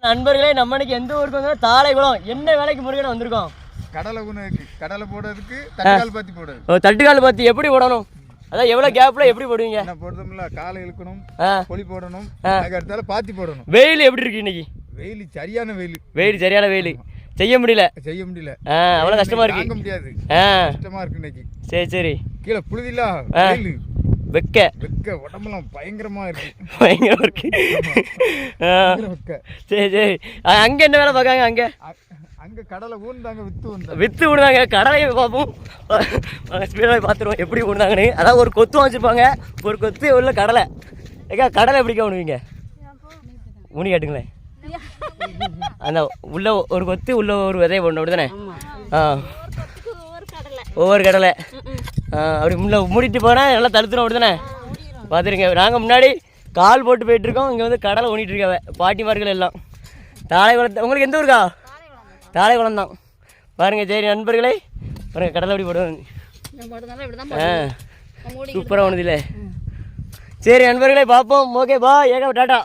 நண்பர்களே, நம்ம இன்னைக்கு எந்த ஊருக்கு வந்தோம்? தாளைக்குளம். என்ன வேலைக்கு முருகன் வந்திருக்கோம்? கடலை போடுறதுக்கு தட்டுக்கால் பாத்தி போடுறது. தட்டுக்கால் பாத்தி எப்படி போடணும்? அதான் எவ்வளவு கேப்ல எப்படி போடுவீங்க? என்ன போடுறோம்ல, காலை இழுக்கணும், பொலி போடணும், அதுக்கு அடுத்தால பாத்தி போடணும். வெயில் எப்படி இருக்கு இன்னைக்கு? வெயில் சரியான வெயில். சரியான வெயில். செய்ய முடியல. அவ்வளவு கஷ்டமா இருக்கு. தாங்க முடியாது. கஷ்டமா இருக்கு இன்னைக்கு. சரி கீழே புழுதில வெயில். வெக்க உடம்பெல்லாம் பயங்கரமா இருக்கு. சரி. அங்க என்ன வேலை பார்க்காங்க? அங்க கடலை ஊர்ந்தாங்க, வித்து ஊடுதாங்க. கடலையை பார்ப்போம், ஸ்பீடாக பார்த்துருவோம் எப்படி ஊடுதாங்கன்னு. அதான் ஒரு கொத்து வச்சுருப்பாங்க, ஒரு கொத்து உள்ள கடலை. ஏக்கா கடலை எப்படிக்கா ஊடுவீங்க? ஊனி கேட்டுங்களேன். அந்த உள்ள ஒரு கொத்து உள்ள ஒரு விதையை போடணும், அப்படி தானே? ஒவ்வொரு கடலை அப்படி முள்ள மூடிட்டு போனால் நல்லா தடுத்துரும், அப்படி தானே? பார்த்துருங்க, நாங்கள் முன்னாடி கால் போட்டு போயிட்டுருக்கோம். இங்கே வந்து கடலை ஊனிட்டு இருக்காவ பாட்டிமார்கள் எல்லாம். தாளைக்குளத்து. உங்களுக்கு எந்த ஊருக்கா? தாளைக்குளம் தான். பாருங்கள். சரி நண்பர்களே, பாருங்கள் கடலை அப்படி போடுவாங்க. சூப்பராக ஒன்றுதில்லை. சரி நண்பர்களே, பார்ப்போம். ஓகே பா. டாட்டா.